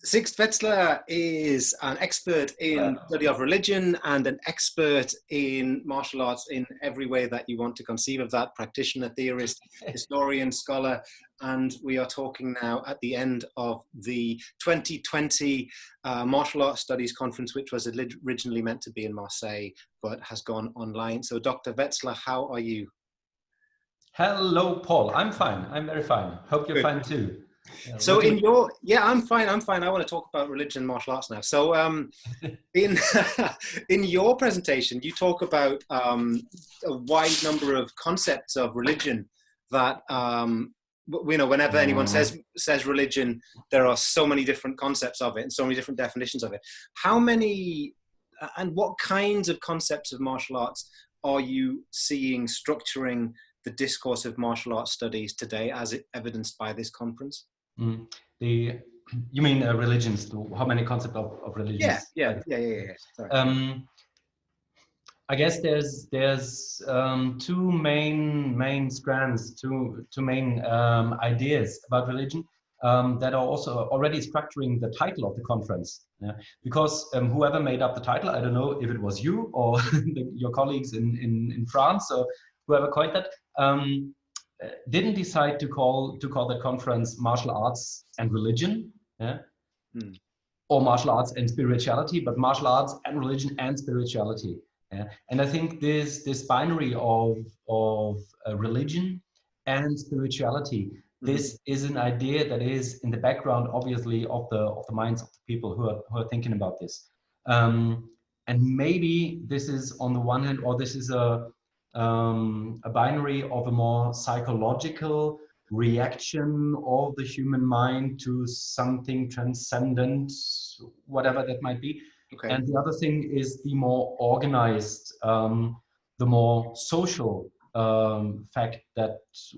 Sixt Wetzler is an expert in study of religion and an expert in martial arts in every way that you want to conceive of that: practitioner, theorist, historian, scholar. And we are talking now at the end of the 2020 Martial Arts Studies Conference, which was originally meant to be in Marseille, but has gone online. So Dr. Wetzler, how are you? Hello, Paul. I'm fine. I'm very fine. Hope you're fine too. So I'm fine. I want to talk about religion and martial arts now. So in in your presentation, you talk about a wide number of concepts of religion that, whenever anyone says religion, there are so many different concepts of it and so many different definitions of it. How many and what kinds of concepts of martial arts are you seeing structuring the discourse of martial arts studies today, as evidenced by this conference? You mean religions? How many concepts of religions? Yeah. Sorry. I guess there's two main strands, two main ideas about religion that are also already structuring the title of the conference. Yeah? Because whoever made up the title, I don't know if it was you or your colleagues in France or whoever coined that, didn't decide to call the conference martial arts and religion, yeah? Or martial arts and spirituality, but martial arts and religion and spirituality. Yeah? And I think this binary of religion and spirituality, this is an idea that is in the background, obviously, of the minds of the people who are thinking about this. And maybe this is on the one hand, or this is a binary of a more psychological reaction of the human mind to something transcendent, whatever that might be. Okay. And the other thing is the more organized, the more social fact that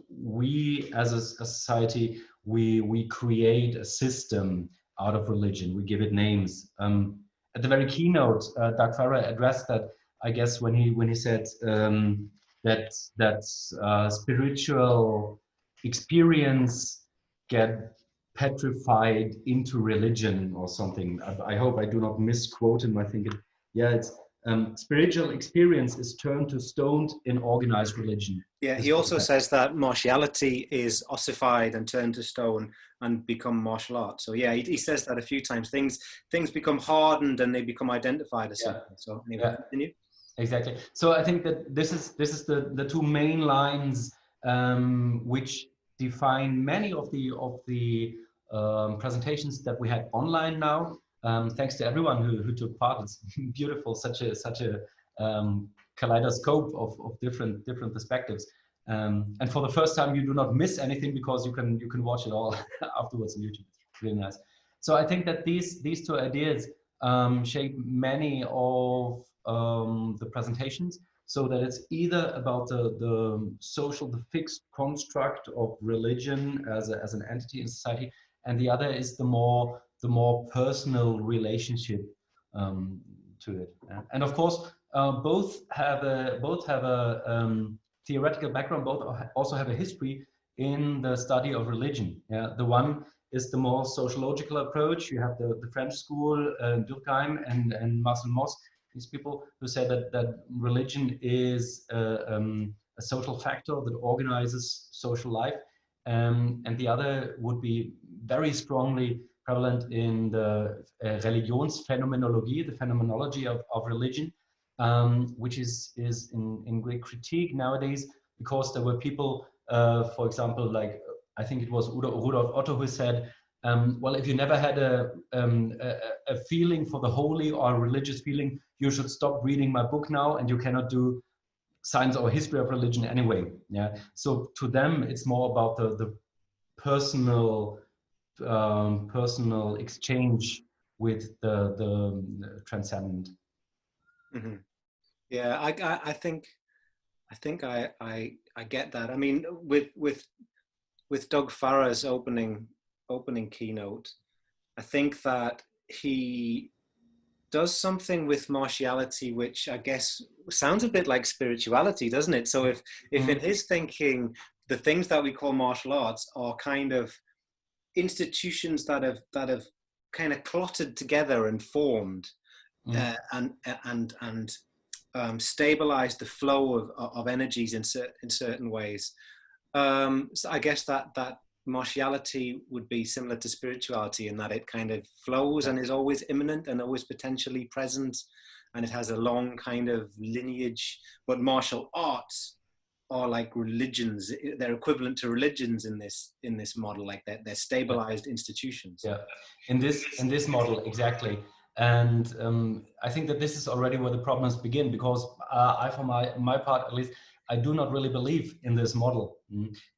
we as a society, we create a system out of religion. We give it names. At the very keynote, Doug Farrar addressed that, I guess, when he said that spiritual experience get petrified into religion or something. I hope I do not misquote him. I think it's spiritual experience is turned to stone in organized religion. Yeah, he also says that martiality is ossified and turned to stone and become martial arts. So yeah, he says that a few times. Things become hardened and they become identified as something. So anyway, continue. Exactly. So I think that this is the two main lines which define many of the presentations that we had online now. Thanks to everyone who took part. It's beautiful, such a kaleidoscope of different perspectives. And for the first time, you do not miss anything because you can watch it all afterwards on YouTube. It's really nice. So I think that these two ideas shape many of the presentations, so that it's either about the social, the fixed construct of religion as an entity in society, and the other is the more personal relationship to it. And of course, both have a theoretical background. Both also have a history in the study of religion. Yeah, the one is the more sociological approach. You have the French school, Durkheim and Marcel Mauss. These people who say that religion is a social factor that organizes social life, and the other would be very strongly prevalent in the Religionsphänomenologie, the phenomenology of religion, which is in great critique nowadays, because there were people, for example, like I think it was Rudolf Otto who said, well, if you never had a feeling for the holy or a religious feeling, you should stop reading my book now, and you cannot do science or history of religion anyway. Yeah. So to them, it's more about the personal exchange with the transcendent. Mm-hmm. Yeah, I think I get that. I mean, with Doug Farrar's opening keynote, I think that he does something with martiality which I guess sounds a bit like spirituality, doesn't it? So if in his thinking the things that we call martial arts are kind of institutions that have kind of clotted together and formed, Mm. and stabilized the flow of energies in certain ways. So I guess that martiality would be similar to spirituality in that it kind of flows and is always imminent and always potentially present, and it has a long kind of lineage. But martial arts are like religions; they're equivalent to religions in this model. Like they're stabilized institutions. Yeah, in this model exactly, and I think that this is already where the problems begin, because I, for my part at least, I do not really believe in this model.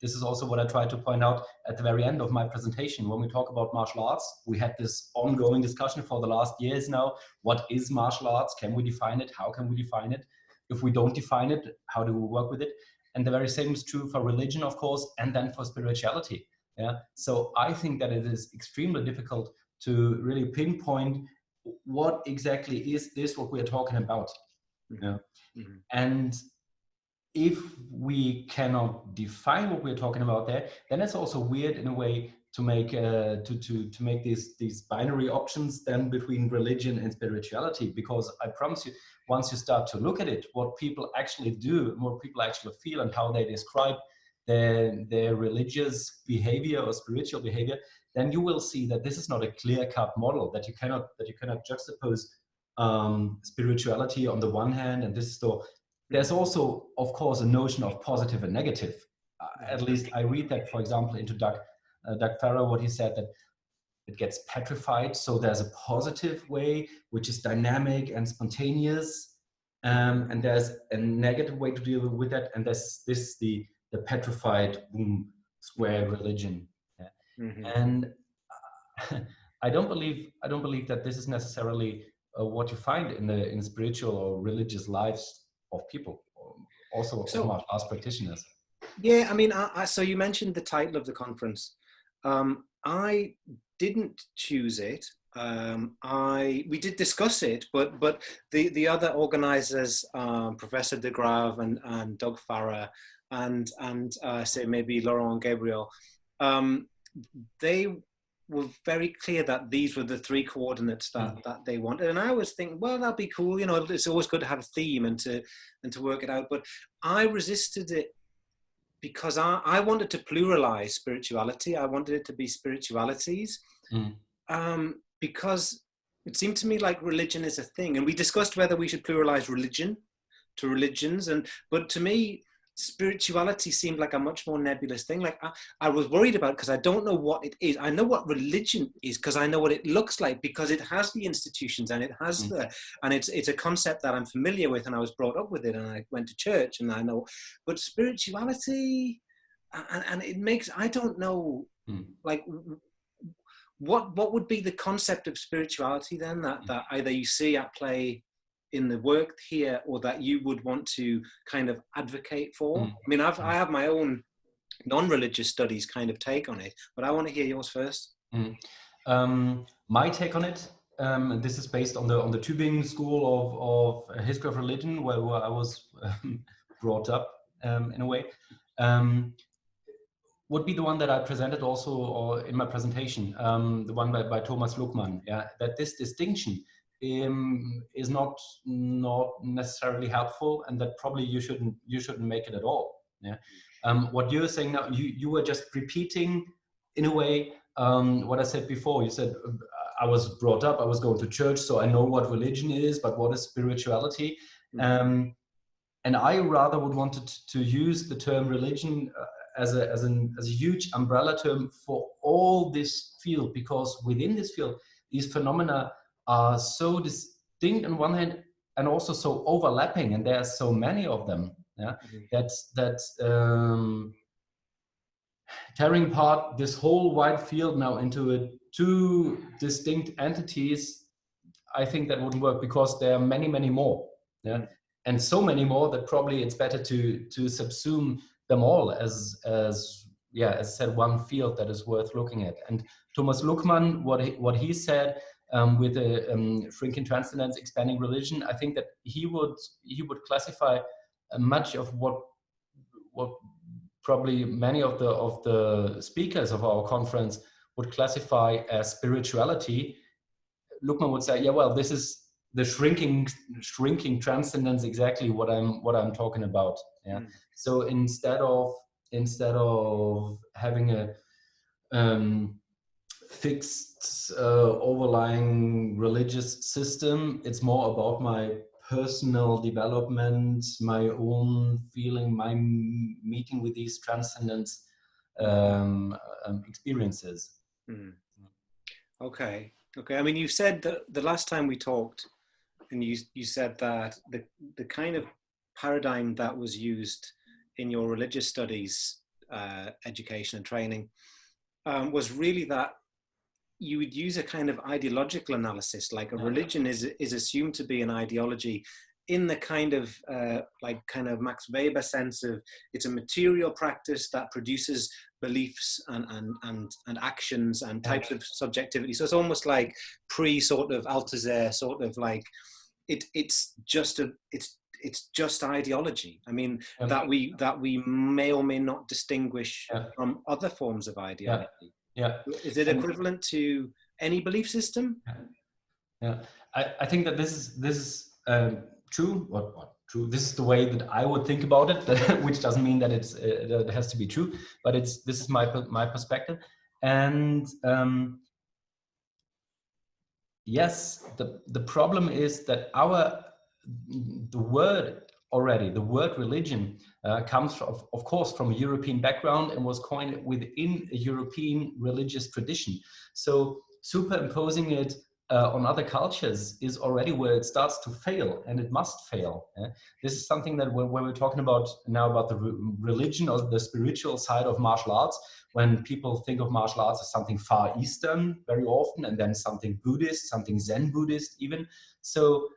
This is also what I tried to point out at the very end of my presentation. When we talk about martial arts, we had this ongoing discussion for the last years now. What is martial arts? Can we define it? How can we define it? If we don't define it, how do we work with it? And the very same is true for religion, of course, and then for spirituality. Yeah. So I think that it is extremely difficult to really pinpoint what exactly is this, what we are talking about. Yeah. Mm-hmm. And if we cannot define what we're talking about there, then it's also weird in a way to make to make these binary options then between religion and spirituality, because I promise you, once you start to look at it, what people actually do, what people actually feel, and how they describe their religious behavior or spiritual behavior, then you will see that this is not a clear-cut model, that you cannot juxtapose spirituality on the one hand, and this is the. There's also, of course, a notion of positive and negative. At least I read that, for example, into Doug Farrar, what he said, that it gets petrified. So there's a positive way, which is dynamic and spontaneous, and there's a negative way to deal with that, and there's the petrified square religion. Yeah. Mm-hmm. And I don't believe that this is necessarily what you find in the spiritual or religious lives of people, also of martial arts practitioners. Yeah, I mean, so you mentioned the title of the conference. I didn't choose it. We did discuss it, but the other organizers, Professor de Graaf and Doug Farrar, and say maybe Laurent Gabriel, they were very clear that these were the three coordinates that they wanted. And I was thinking, well, that'd be cool. You know, it's always good to have a theme and to work it out. But I resisted it because I wanted to pluralize spirituality. I wanted it to be spiritualities, because it seemed to me like religion is a thing. And we discussed whether we should pluralize religion to religions. But to me, spirituality seemed like a much more nebulous thing. Like I was worried about, because I don't know what it is. I know what religion is because I know what it looks like, because it has the institutions and it has and it's a concept that I'm familiar with, and I was brought up with it, and I went to church, and I know. But spirituality, and it makes, I don't know, like what would be the concept of spirituality then that either you see at play in the work here, or that you would want to kind of advocate for? I mean, I have my own non-religious studies kind of take on it, but I want to hear yours first. My take on it, this is based on the Tübingen School of History of Religion, where I was brought up in a way. Would be the one that I presented also, or in my presentation, the one by Thomas Luckmann. Yeah, that this distinction is not necessarily helpful, and that probably you shouldn't make it at all. Yeah. What you're saying now, you were just repeating in a way what I said before. You said I was brought up, I was going to church, so I know what religion is, but what is spirituality? And I rather would want to use the term religion as a huge umbrella term for all this field, because within this field, these phenomena are so distinct on one hand, and also so overlapping, and there are so many of them. Yeah, that tearing apart this whole wide field now into two distinct entities, I think that wouldn't work, because there are many more. Yeah, and so many more that probably it's better to subsume them all as I said, one field that is worth looking at. And Thomas Luckmann, what he said with the shrinking transcendence, expanding religion, I think that he would classify much of what probably many of the speakers of our conference would classify as spirituality Luckman would say, yeah, well, this is the shrinking transcendence, exactly what I'm talking about. Yeah. So instead of having a fixed overlying religious system, it's more about my personal development, my own feeling, my meeting with these transcendence experiences. Okay. I mean, you said that the last time we talked, and you said that the kind of paradigm that was used in your religious studies education and training was really that you would use a kind of ideological analysis, like a religion is assumed to be an ideology in the kind of Max Weber sense of it's a material practice that produces beliefs and actions and types of subjectivity. So it's almost like sort of Althusser, sort of like it's just ideology. I mean, that we may or may not distinguish from other forms of ideology. Is it equivalent to any belief system? I think that this is true. True? This is the way that I would think about it, which doesn't mean that it has to be true, but this is my perspective. And yes, the problem is that the word religion comes of course from a European background and was coined within a European religious tradition. So superimposing it on other cultures is already where it starts to fail, and it must fail. This is something that when we're talking about now about the religion or the spiritual side of martial arts, when people think of martial arts as something Far Eastern very often, and then something Buddhist, something Zen Buddhist even. So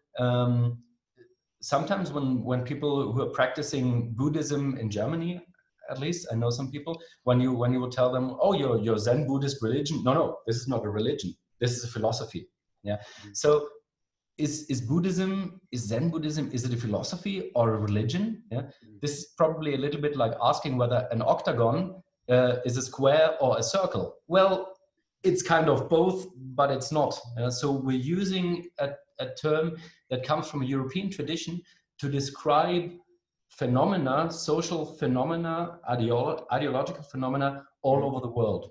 sometimes when people who are practicing Buddhism in Germany, at least I know some people, when you will tell them, oh, your Zen Buddhist religion, no, this is not a religion, this is a philosophy. Yeah. So is Buddhism, is Zen Buddhism, is it a philosophy or a religion? Yeah. This is probably a little bit like asking whether an octagon is a square or a circle. Well, it's kind of both, but it's not. So we're using a term that comes from a European tradition to describe phenomena, social phenomena, ideological phenomena all over the world.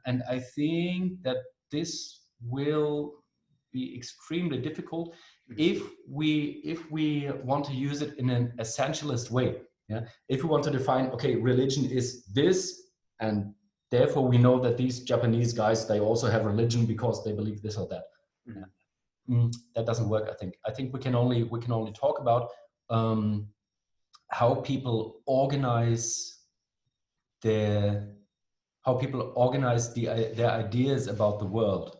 And I think that this will be extremely difficult if we want to use it in an essentialist way. Yeah? If we want to define, okay, religion is this, and therefore we know that these Japanese guys, they also have religion because they believe this or that. That doesn't work. I think we can only talk about how people organize their ideas about the world.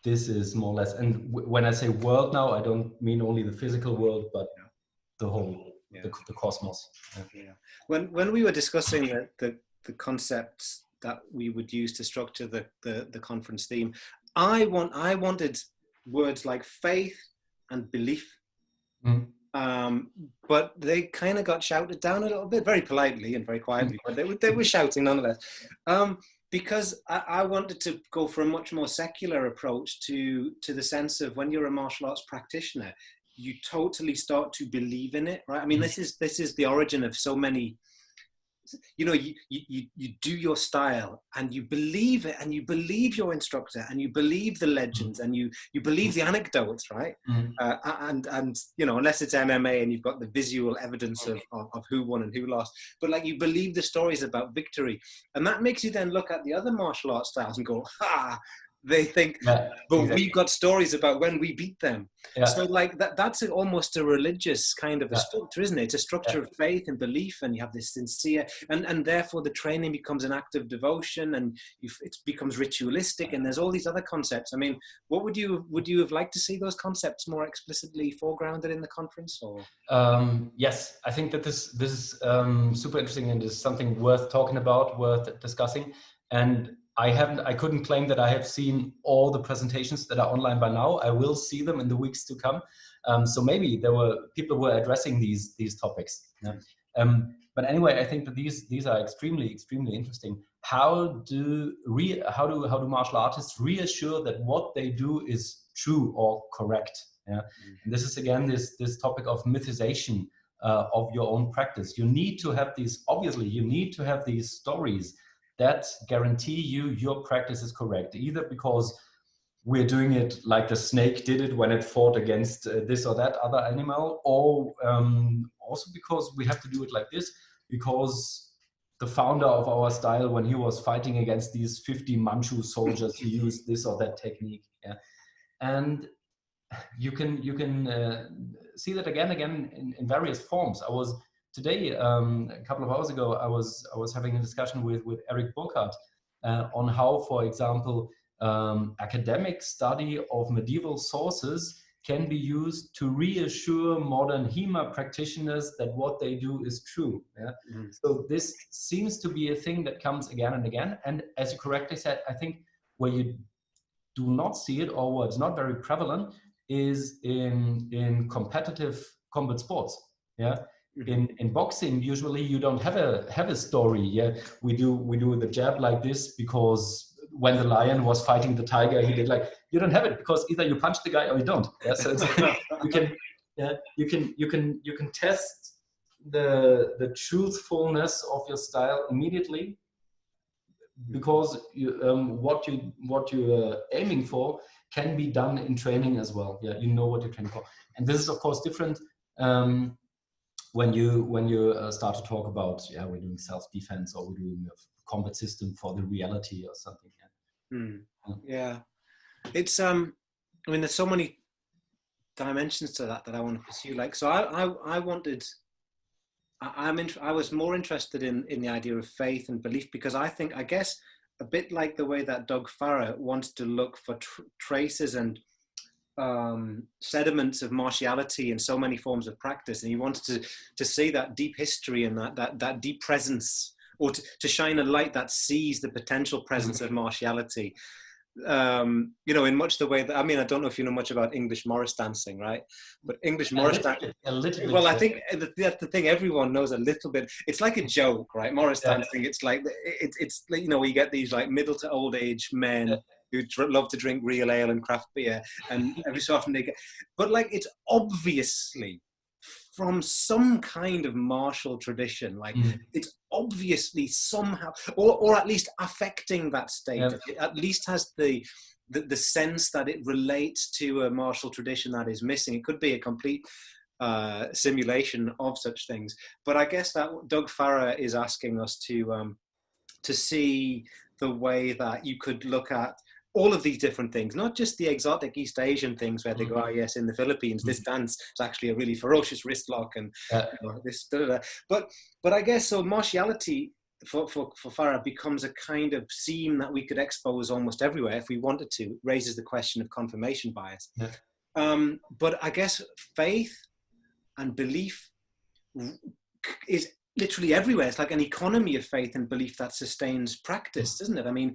This is more or less, and when I say world now, I don't mean only the physical world, but the whole, the cosmos. When we were discussing the concepts that we would use to structure the conference theme, I wanted words like faith and belief, but they kind of got shouted down a little bit, very politely and very quietly, but they were shouting nonetheless. Because I wanted to go for a much more secular approach to the sense of when you're a martial arts practitioner, you totally start to believe in it, right? I mean, this is the origin of so many. You know, you do your style and you believe it, and you believe your instructor, and you believe the legends, and you believe the anecdotes, right? And you know, unless it's MMA and you've got the visual evidence of who won and who lost, but like you believe the stories about victory, and that makes you then look at the other martial arts styles and go, they think, but exactly. We've got stories about when we beat them. So like that's almost a religious kind of a structure, isn't it? It's a structure of faith and belief, and you have this sincere, and therefore the training becomes an act of devotion, and it becomes ritualistic, and there's all these other concepts. I mean, what would you have liked to see those concepts more explicitly foregrounded in the conference? Or yes, I think that this is super interesting, and is something worth talking about, worth discussing. And I couldn't claim that I have seen all the presentations that are online by now. I will see them in the weeks to come. So maybe there were people who were addressing these topics. But anyway, I think that these are extremely, extremely interesting. how do martial artists reassure that what they do is true or correct? Yeah, and this is again this topic of mythization of your own practice. You need to have these. Obviously, you need to have these stories that guarantee you your practice is correct, either because we're doing it like the snake did it when it fought against this or that other animal, or also because we have to do it like this because the founder of our style, when he was fighting against these 50 Manchu soldiers, he used this or that technique. Yeah, and you can see that again in various forms. I was today, a couple of hours ago, I was having a discussion with Eric Burkhardt on how, for example, academic study of medieval sources can be used to reassure modern HEMA practitioners that what they do is true. Yeah? So this seems to be a thing that comes again and again. And as you correctly said, I think where you do not see it, or where it's not very prevalent, is in competitive combat sports. Yeah. In boxing, usually you don't have a story. Yeah, we do the jab like this because when the lion was fighting the tiger, he did like. You don't have it because either you punch the guy or you don't. Yeah, so it's, you can test the truthfulness of your style immediately because what you're aiming for can be done in training as well. Yeah, you know what you're training for, and this is of course different. When you start to talk about we're doing self-defense or we're doing a combat system for the reality or something. Yeah, it's I mean, there's so many dimensions to that I want to pursue. Like, so I wanted. I was more interested in the idea of faith and belief because I guess a bit like the way that Doug Farrar wants to look for traces and sediments of martiality in so many forms of practice, and he wanted to see that deep history and that deep presence, or to shine a light that sees the potential presence of martiality. In much the way that, I mean, I don't know if you know much about English Morris dancing, right? But English Morris dancing, well, I think that's the thing, everyone knows a little bit. It's like a joke, right? Morris dancing, it's like, it's like, we get these like middle to old age men who love to drink real ale and craft beer, and every so often they get, but like, it's obviously from some kind of martial tradition, like it's obviously somehow, or at least affecting that state. It at least has the sense that it relates to a martial tradition that is missing. It could be a complete simulation of such things, but I guess that Doug Farrar is asking us to see the way that you could look at all of these different things, not just the exotic East Asian things where they go, yes, in the Philippines, this dance is actually a really ferocious wrist lock, and this, but I guess so. Martiality for Farah becomes a kind of seam that we could expose almost everywhere if we wanted to. Raises the question of confirmation bias, but I guess faith and belief is literally everywhere. It's like an economy of faith and belief that sustains practice, doesn't it? I mean,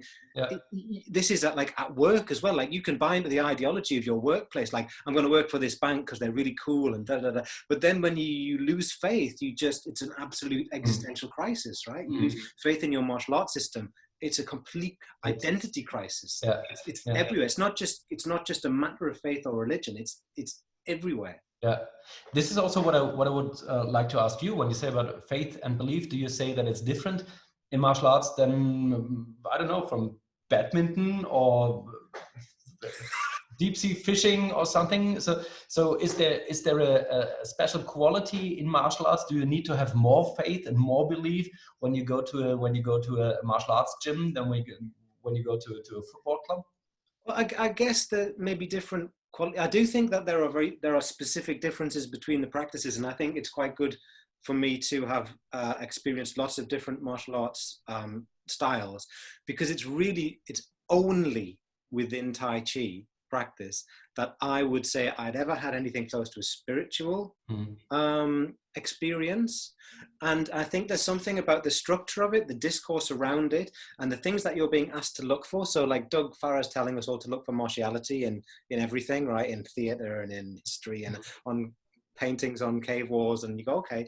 this is like at work as well. Like, you can buy into the ideology of your workplace. Like, I'm going to work for this bank because they're really cool and da da da. But then when you lose faith, it's an absolute existential crisis, right? You lose faith in your martial arts system. It's a complete identity crisis. It's everywhere. It's not just a matter of faith or religion. It's everywhere. Yeah, this is also what I would like to ask you. When you say about faith and belief, do you say that it's different in martial arts than, I don't know, from badminton or deep sea fishing or something? So is there a special quality in martial arts? Do you need to have more faith and more belief when you go to a martial arts gym than when you go to a football club? Well, I guess that maybe different. I do think that there are specific differences between the practices, and I think it's quite good for me to have experienced lots of different martial arts styles, because it's only within Tai Chi practice that I would say I'd ever had anything close to a spiritual experience. And I think there's something about the structure of it, the discourse around it, and the things that you're being asked to look for. So like Doug Farrar's telling us all to look for martiality in everything, right? In theater and in history and on paintings on cave walls, and you go, okay.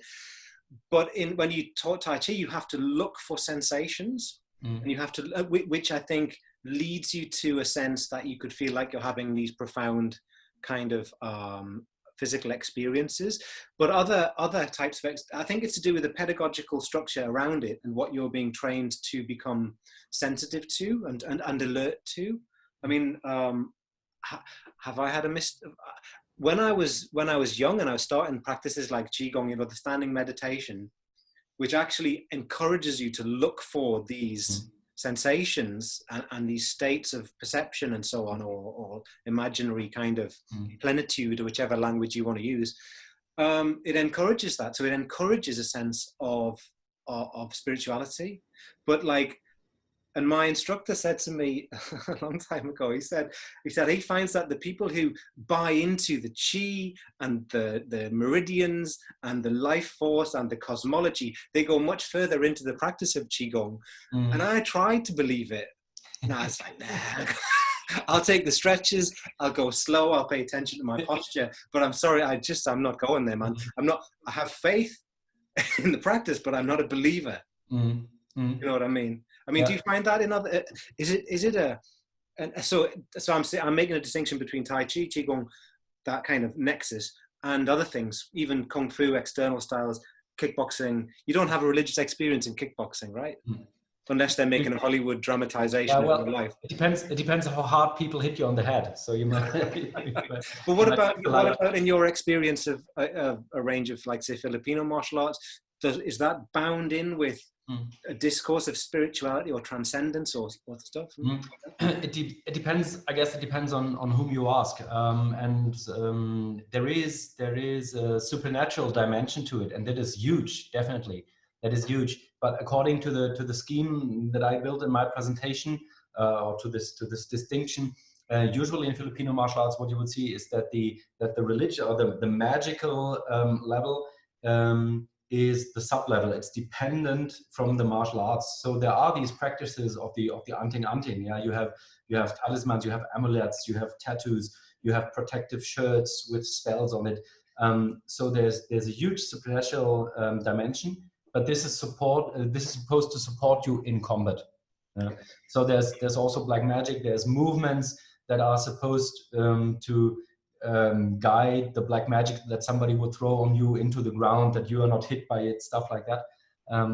But when you taught Tai Chi, you have to look for sensations. and you have to, which I think leads you to a sense that you could feel like you're having these profound kind of physical experiences. But other types of, I think it's to do with the pedagogical structure around it and what you're being trained to become sensitive to and alert to. I mean, have I had a when I was young and I was starting practices like Qigong, the standing meditation, which actually encourages you to look for these sensations and these states of perception and so on, or imaginary kind of plenitude, or whichever language you want to use. It encourages that. So it encourages a sense of spirituality. But like, and my instructor said to me a long time ago, he said he finds that the people who buy into the chi and the meridians and the life force and the cosmology, they go much further into the practice of Qigong. And I tried to believe it. And I was like, nah, I'll take the stretches, I'll go slow, I'll pay attention to my posture. But I'm sorry, I'm not going there, man. I have faith in the practice, but I'm not a believer. You know what I mean? I mean, do you find that in other? So I'm making a distinction between Tai Chi, Qigong, that kind of nexus, and other things, even Kung Fu, external styles, kickboxing. You don't have a religious experience in kickboxing, right? Unless they're making a Hollywood dramatization of your life. It depends how hard people hit you on the head. So you might. But what about in your experience of a range of, like, say, Filipino martial arts? Is that bound in with a discourse of spirituality or transcendence or stuff? It depends. I guess it depends on whom you ask. There is a supernatural dimension to it, and that is huge. Definitely, that is huge. But according to the scheme that I built in my presentation, or to this distinction, usually in Filipino martial arts, what you would see is that the religion or the magical level is the sub-level. It's dependent from the martial arts. So there are these practices of the anting. Yeah, you have talismans, you have amulets, you have tattoos, you have protective shirts with spells on it. So there's a huge supernatural dimension, but this is supposed to support you in combat. So there's also black magic. There's movements that are supposed to guide the black magic that somebody would throw on you into the ground, that you are not hit by it, stuff like that.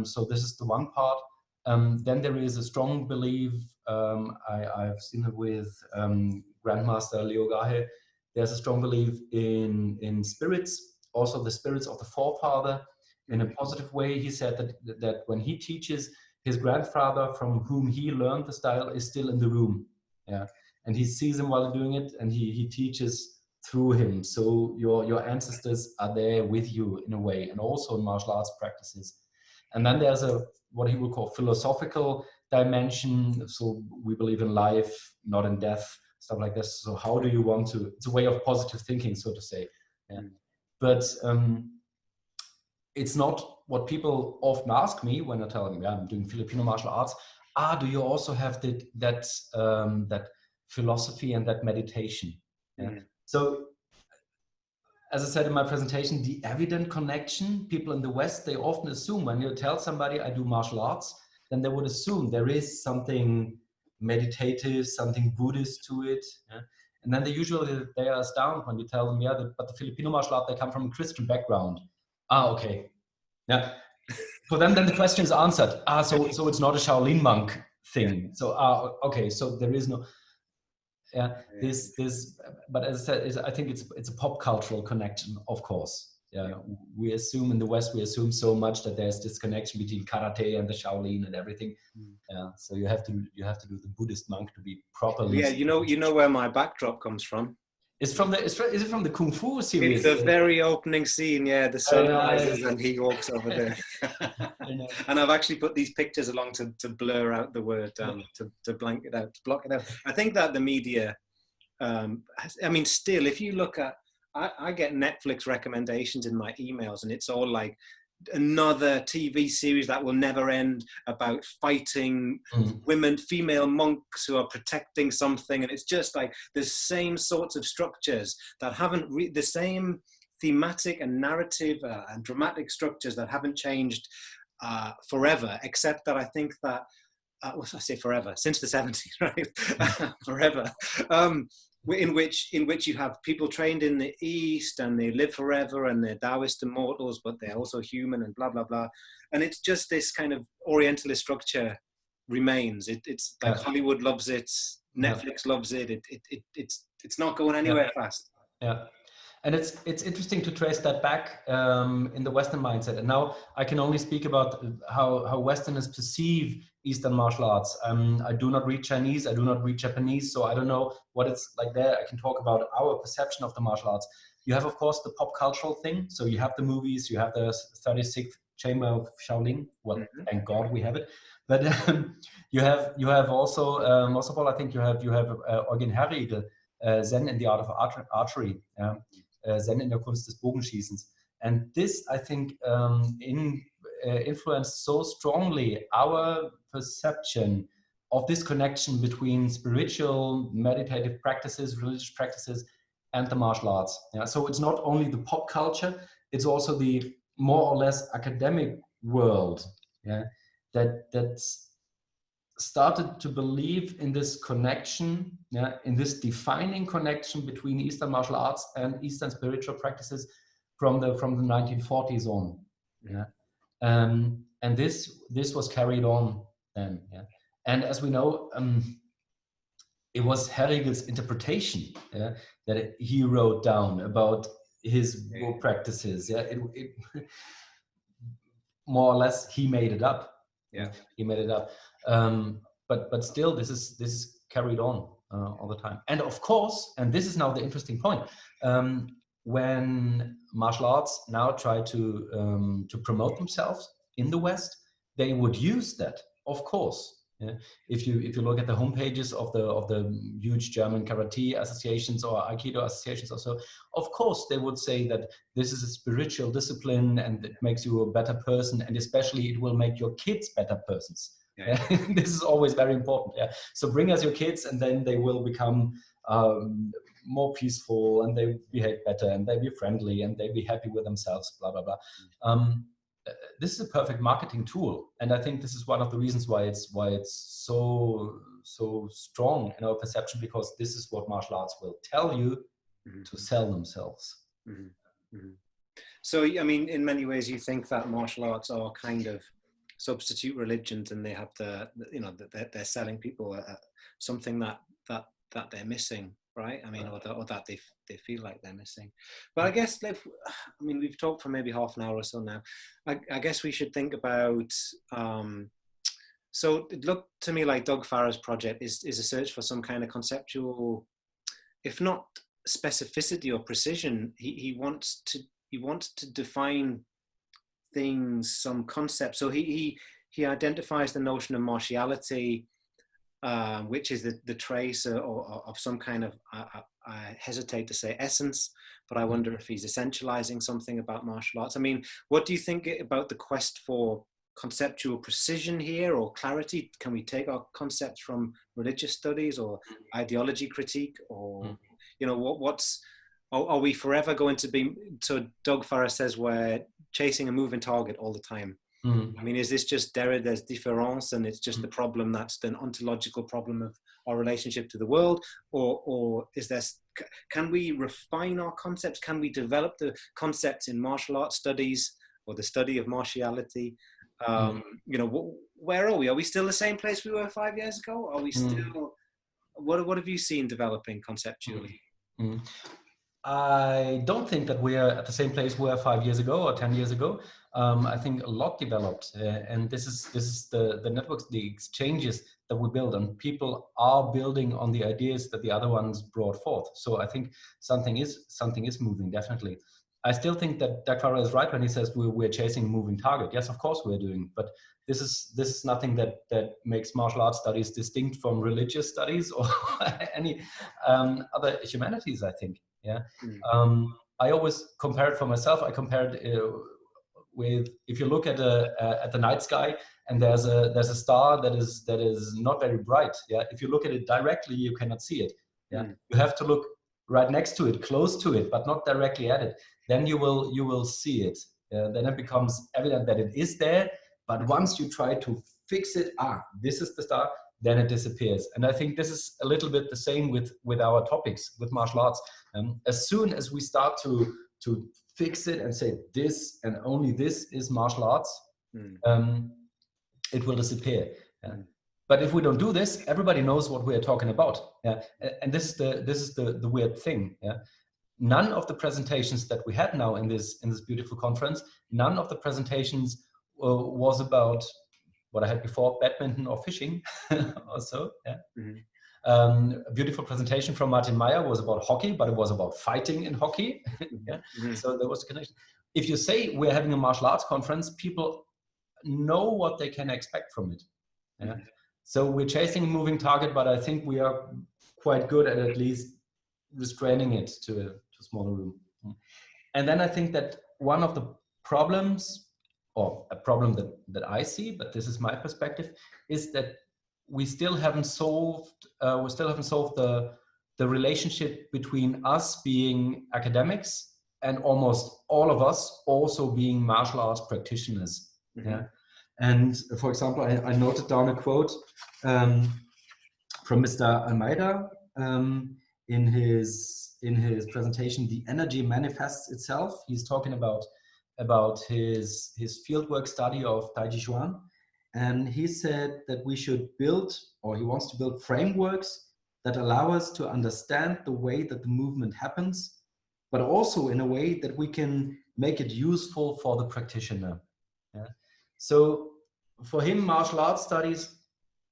So this is the one part. Then there is a strong belief, I've seen it with Grandmaster Leo Gahe, there's a strong belief in spirits, also the spirits of the forefather, in a positive way. He said that when he teaches, his grandfather, from whom he learned the style, is still in the room. Yeah, and he sees him while doing it, and he teaches through him. So your ancestors are there with you in a way, and also in martial arts practices. And then there's what he would call philosophical dimension. So we believe in life, not in death, stuff like this. So how do you want to? It's a way of positive thinking, so to say. Yeah. But it's not what people often ask me when I tell them, yeah, I'm doing Filipino martial arts. Do you also have that philosophy and that meditation? Yeah. So, as I said in my presentation, the evident connection, people in the West, they often assume when you tell somebody I do martial arts, then they would assume there is something meditative, something Buddhist to it. Yeah? And then they are astounded when you tell them, yeah, but the Filipino martial art, they come from a Christian background. Okay. Yeah. For them, then the question is answered. So it's not a Shaolin monk thing. So, okay, so there is no... Yeah, but as I said, I think it's a pop cultural connection, of course. Yeah, we assume in the West, we assume so much that there's this connection between karate and the Shaolin and everything. Yeah, so you have to do the Buddhist monk to be properly. Yeah, you know where my backdrop comes from. Is it from the Kung Fu series? It's the very opening scene. Yeah, the sun rises and he walks over there. And I've actually put these pictures along to blur out the word, to blank it out, to block it out. I think that the media, I mean, still, if you look at, I get Netflix recommendations in my emails, and it's all like another TV series that will never end about fighting women, female monks who are protecting something. And it's just like the same sorts of structures that haven't, the same thematic and narrative and dramatic structures that haven't changed forever, except that I think that what should I say, forever, since the 70s, right? Forever. In which you have people trained in the East and they live forever and they're Taoist immortals, but they're also human and blah, blah, blah. And it's just this kind of Orientalist structure remains. It's like Hollywood loves it, Netflix loves it. It's not going anywhere fast. Yeah. And it's interesting to trace that back in the Western mindset. And now I can only speak about how Westerners perceive Eastern martial arts. I do not read Chinese, I do not read Japanese, so I don't know what it's like there. I can talk about our perception of the martial arts. You have, of course, the pop cultural thing. So you have the movies, you have the 36th Chamber of Shaolin. Well, thank God we have it. But you have also, most of all, I think you have Orientalism, Zen in the art of archery. Zen in der Kunst des Bogenschießens. And this, I think, influenced so strongly our perception of this connection between spiritual, meditative practices, religious practices, and the martial arts. Yeah? So it's not only the pop culture, it's also the more or less academic world, yeah, that's started to believe in this connection, yeah, in this defining connection between Eastern martial arts and Eastern spiritual practices from the 1940s on. Yeah. And this was carried on then. Yeah. And as we know, it was Herrigel's interpretation, yeah, that he wrote down about his practices. Yeah. It more or less he made it up. Yeah, he made it up. But still, this is carried on all the time. And of course, and this is now the interesting point, when martial arts now try to promote themselves in the West, they would use that, of course. Yeah? If you look at the homepages of the huge German karate associations or aikido associations or so, of course they would say that this is a spiritual discipline and it makes you a better person, and especially it will make your kids better persons. Yeah. This is always very important. Yeah. So bring us your kids, and then they will become more peaceful, and they behave better, and they be friendly, and they be happy with themselves. Blah blah blah. This is a perfect marketing tool, and I think this is one of the reasons why it's so strong in our perception, because this is what martial arts will tell you to sell themselves. So, I mean, in many ways, you think that martial arts are kind of substitute religions, and they have they're selling people something that they're missing, right? I mean, or that they feel like they're missing. But I guess we've talked for maybe half an hour or so now. I guess we should think about. So it looked to me like Doug Farah's project is a search for some kind of conceptual, if not specificity or precision. He wants to define things, some concepts. So he identifies the notion of martiality, which is the trace of some kind of, I hesitate to say essence, but I wonder if he's essentializing something about martial arts. I mean, what do you think about the quest for conceptual precision here, or clarity? Can we take our concepts from religious studies or ideology critique, or are we forever going to be, so Doug Farah says, we're chasing a moving target all the time? I mean, is this just Derrida's différance, and it's just the problem that's the ontological problem of our relationship to the world, or is there? Can we refine our concepts? Can we develop the concepts in martial arts studies or the study of martiality? Where are we? Are we still the same place we were 5 years ago? Are we still? What have you seen developing conceptually? I don't think that we are at the same place we were 5 years ago or 10 years ago. I think a lot developed, and this is the networks, the exchanges that we build, and people are building on the ideas that the other ones brought forth. So I think something is moving, definitely. I still think that Dr. Farah is right when he says we're chasing a moving target. Yes, of course we're doing, but this is nothing that makes martial arts studies distinct from religious studies or any other humanities, I think. Yeah. I always compare it for myself. I compared with, if you look at the night sky and there's a star that is not very bright. Yeah. If you look at it directly, you cannot see it. Yeah. You have to look right next to it, close to it, but not directly at it. Then you will see it. Then it becomes evident that it is there. But once you try to fix it, this is the star, then it disappears. And I think this is a little bit the same with our topics, with martial arts. As soon as we start to fix it and say this and only this is martial arts, it will disappear. But if we don't do this, everybody knows what we are talking about. And this is the weird thing. None of the presentations that we had now in this beautiful conference, none of the presentations was about what I had before, badminton or fishing also. A beautiful presentation from Martin Meyer was about hockey, but it was about fighting in hockey. So there was a connection. If you say we're having a martial arts conference, people know what they can expect from it. So we're chasing a moving target, but I think we are quite good at least restraining it to a smaller room. And then I think that one of the problems, or a problem that I see, but this is my perspective, is that we still haven't solved the relationship between us being academics and almost all of us also being martial arts practitioners. And for example, I noted down a quote from Mr. Almeida in his presentation, "The Energy Manifests Itself." He's talking about his fieldwork study of Tai Chi Chuan. And he said that we should build, or he wants to build, frameworks that allow us to understand the way that the movement happens, but also in a way that we can make it useful for the practitioner. So for him, martial arts studies,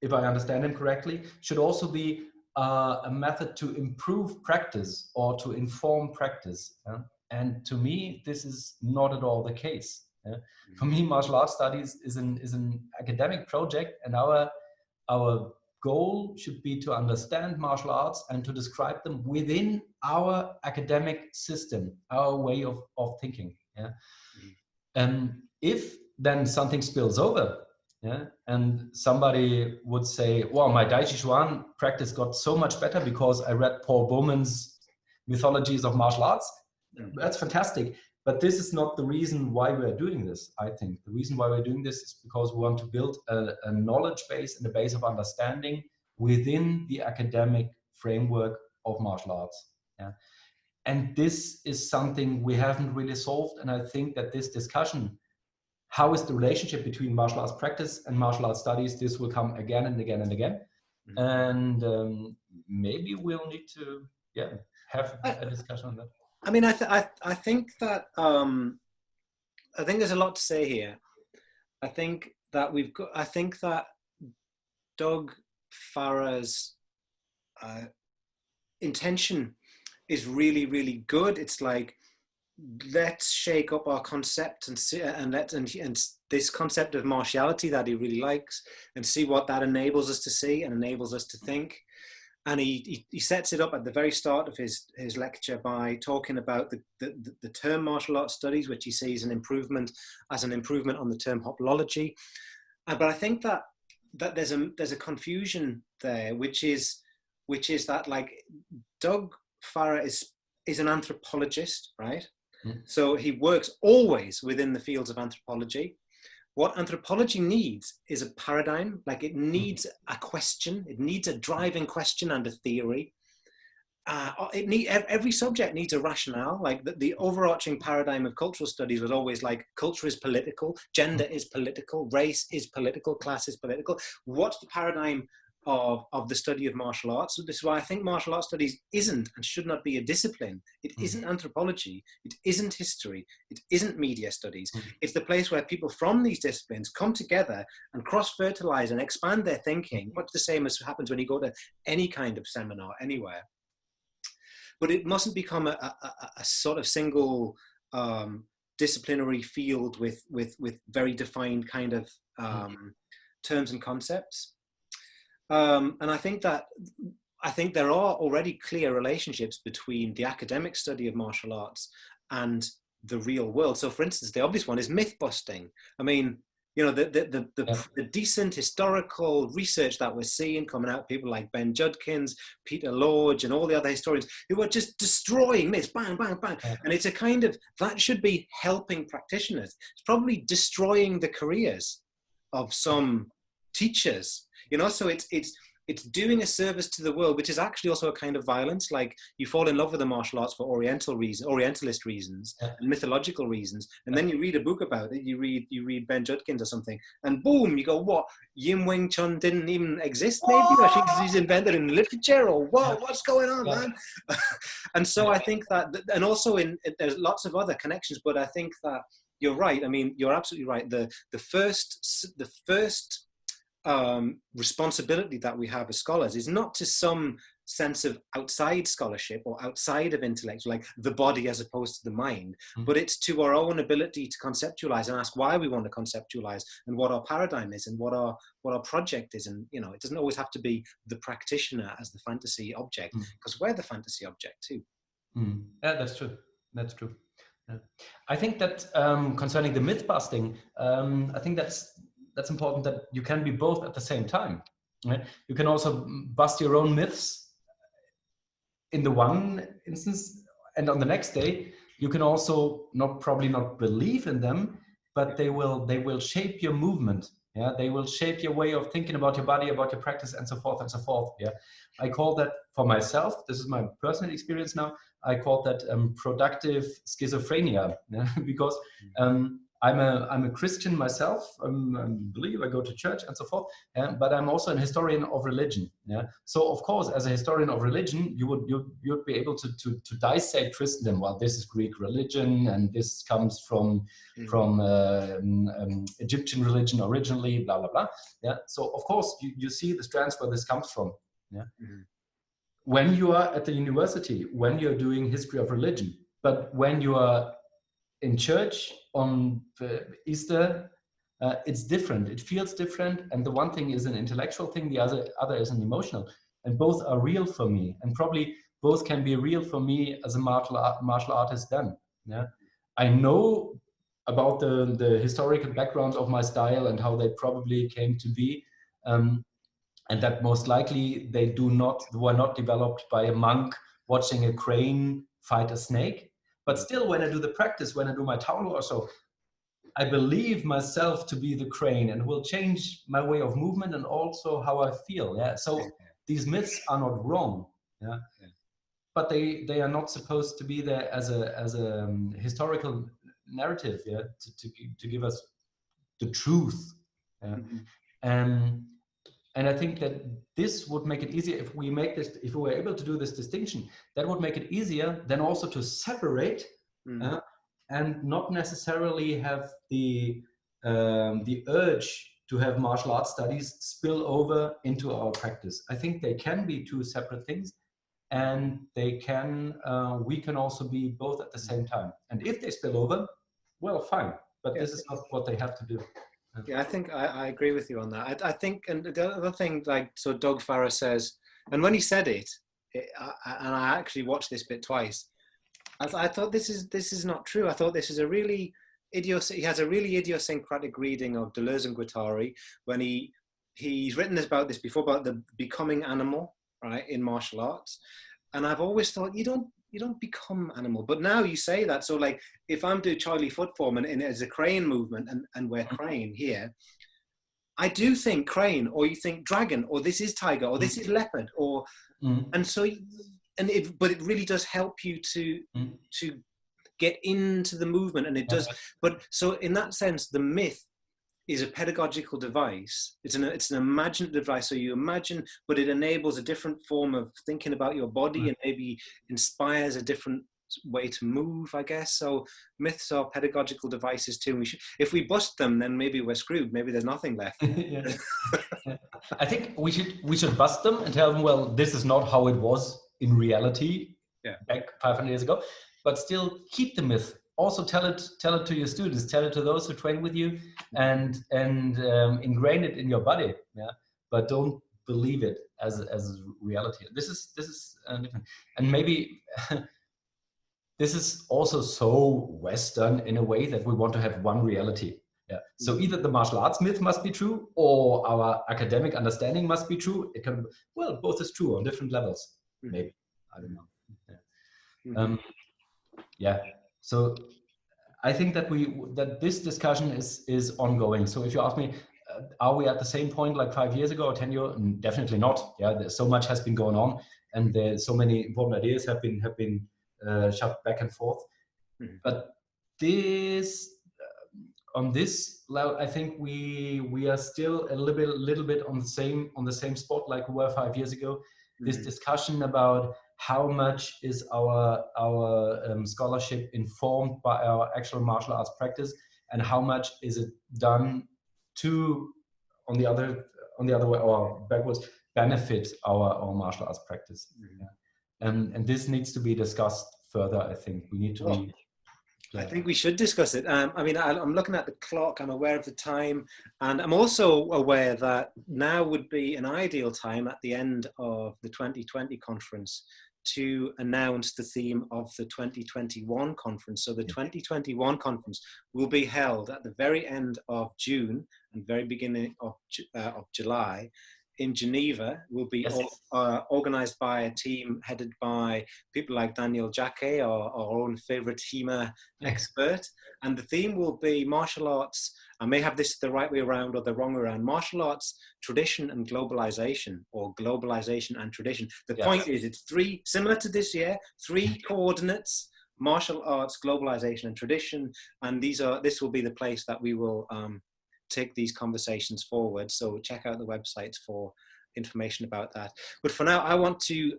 if I understand him correctly, should also be a method to improve practice or to inform practice. And to me, this is not at all the case. For me, martial arts studies is an academic project, and our goal should be to understand martial arts and to describe them within our academic system, our way of thinking. And if then something spills over, and somebody would say, well, my Tai Chi Chuan practice got so much better because I read Paul Bowman's mythologies of martial arts, that's fantastic. But this is not the reason why we're doing this, I think. The reason why we're doing this is because we want to build a knowledge base and a base of understanding within the academic framework of martial arts. And this is something we haven't really solved. And I think that this discussion, how is the relationship between martial arts practice and martial arts studies, this will come again and again and again. And maybe we'll need to have a discussion on that. I mean, I think that I think there's a lot to say here. I think that Doug Farah's intention is really, really good. It's like, let's shake up our concept and see, and this concept of martiality that he really likes, and see what that enables us to see and enables us to think. And he sets it up at the very start of his lecture by talking about the term martial arts studies, which he sees an improvement on the term hopology. But I think that there's a confusion there, which is that, like, Doug Farah is an anthropologist, right? So he works always within the fields of anthropology. What anthropology needs is a paradigm, like it needs a question, it needs a driving question and a theory. Every subject needs a rationale. Like the overarching paradigm of cultural studies was always like, culture is political, gender is political, race is political, class is political. What's the paradigm of the study of martial arts? So this is why I think martial arts studies isn't and should not be a discipline. It isn't anthropology, it isn't history, it isn't media studies. It's the place where people from these disciplines come together and cross-fertilize and expand their thinking, much the same as happens when you go to any kind of seminar anywhere. But it mustn't become a sort of single disciplinary field with very defined kind of terms and concepts. And I think there are already clear relationships between the academic study of martial arts and the real world. So, for instance, the obvious one is myth busting. I mean, you know, the decent historical research that we're seeing coming out, people like Ben Judkins, Peter Lorge, and all the other historians who are just destroying myths, bang, bang, bang. And it's a kind of, that should be helping practitioners. It's probably destroying the careers of some teachers, you know. So it's doing a service to the world, which is actually also a kind of violence. Like, you fall in love with the martial arts for Orientalist reasons and mythological reasons, and then you read a book about it. You read Ben Judkins or something, and boom, you go, what? Yin Wing Chun didn't even exist, maybe, or she's invented in literature, or what? What's going on, man? And so I think that, and also there's lots of other connections, but I think that you're right. I mean, you're absolutely right. The first responsibility that we have as scholars is not to some sense of outside scholarship or outside of intellect, like the body as opposed to the mind, but it's to our own ability to conceptualize and ask why we want to conceptualize, and what our paradigm is, and what our project is. And, you know, it doesn't always have to be the practitioner as the fantasy object, because we're the fantasy object too. Yeah, that's true. That's true. Yeah. I think that concerning the myth busting, I think that's important, that you can be both at the same time. Right? You can also bust your own myths in the one instance, and on the next day you can also probably not believe in them, but they will shape your movement. Yeah, they will shape your way of thinking about your body, about your practice, and so forth and so forth. Yeah, I call that, for myself, this is my personal experience now, I call that productive schizophrenia. Yeah? Because I'm a Christian myself. I believe, I go to church and so forth, but I'm also an historian of religion. Yeah. So of course, as a historian of religion, you'd be able to dissect Christendom. Well, this is Greek religion, and this comes from Egyptian religion originally. Blah blah blah. Yeah. So of course, you see the strands where this comes from. Yeah. When you are at the university, when you're doing history of religion, but when you are in church on Easter, it's different. It feels different, and the one thing is an intellectual thing, the other is an emotional, and both are real for me, and probably both can be real for me as a martial artist. Then, yeah, I know about the historical background of my style and how they probably came to be, and that most likely they were not developed by a monk watching a crane fight a snake. But still, when I do the practice, when I do my Taolo or so, I believe myself to be the crane, and will change my way of movement and also how I feel. Yeah. So these myths are not wrong. Yeah. But they are not supposed to be there as a historical narrative. Yeah. To give us the truth. Yeah. And I think that this would make it easier if we were able to do this distinction. That would make it easier then also to separate, and not necessarily have the urge to have martial arts studies spill over into our practice. I think they can be two separate things, and we can also be both at the same time. And if they spill over, well, fine. But this is not what they have to do. Yeah, I think I agree with you on that. I think, and the other thing, like, so Doug Farrar says, and when he said it, and I actually watched this bit twice, I thought this is not true. I thought this is a really he has a really idiosyncratic reading of Deleuze and Guattari, when he's written about this before, about the becoming animal, right, in martial arts. And I've always thought you don't become animal, but now you say that. So, like, if I'm doing Charlie foot form and it's a crane movement, and we're crane here, I do think crane, or you think dragon, or this is tiger, or this is leopard, or and so, but it really does help you to get into the movement, and it does. But so in that sense, the myth is a pedagogical device. It's an imaginative device. So you imagine, but it enables a different form of thinking about your body, and maybe inspires a different way to move, I guess. So myths are pedagogical devices too. And if we bust them, then maybe we're screwed. Maybe there's nothing left. I think we should bust them and tell them, well, this is not how it was in reality back 500 years ago, but still keep the myth. Also tell it to your students, tell it to those who train with you, and ingrain it in your body. Yeah, but don't believe it as reality. This is different, and maybe this is also so Western in a way that we want to have one reality. Yeah. So either the martial arts myth must be true, or our academic understanding must be true. It can, well, both is true on different levels. Maybe, I don't know. Yeah. So I think that this discussion is ongoing. So if you ask me, are we at the same point like 5 years ago or 10 years? Definitely not. Yeah, so much has been going on, and so many important ideas have been shoved back and forth. Mm-hmm. But this on this level, I think we are still a little bit on the same spot like we were 5 years ago. Mm-hmm. This discussion about how much is our scholarship informed by our actual martial arts practice, and how much is it done to, on the other way or backwards, benefit our martial arts practice. Mm-hmm. And this needs to be discussed further. I think we need to be. I think we should discuss it. I mean, I'm looking at the clock, I'm aware of the time, and I'm also aware that now would be an ideal time at the end of the 2020 conference to announce the theme of the 2021 conference. So the 2021 conference will be held at the very end of June and very beginning of July in Geneva. Will be organized by a team headed by people like Daniel Jacquet, our own favorite HEMA expert. And the theme will be martial arts. I may have this the right way around or the wrong way around. Martial arts, tradition and globalization, or globalization and tradition. The point is, it's three, similar to this year, three coordinates: martial arts, globalization and tradition. And this will be the place that we will take these conversations forward. So check out the websites for information about that. But for now, I want to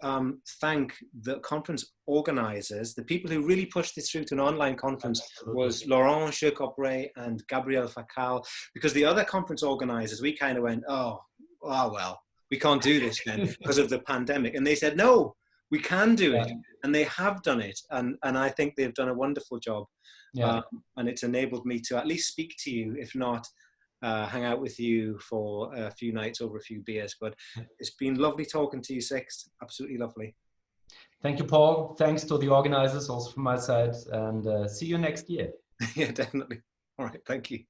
thank the conference organizers. The people who really pushed this through to an online conference was Laurent Chircopre and Gabriel Facal, because the other conference organizers, we kind of went, oh well, we can't do this then because of the pandemic. And they said, no, we can do it. And they have done it. And I think they've done a wonderful job. And it's enabled me to at least speak to you, if not hang out with you for a few nights over a few beers. But it's been lovely talking to you, Sixt. Absolutely lovely. Thank you, Paul. Thanks to the organizers also from my side, and see you next year. Yeah, definitely. All right. Thank you.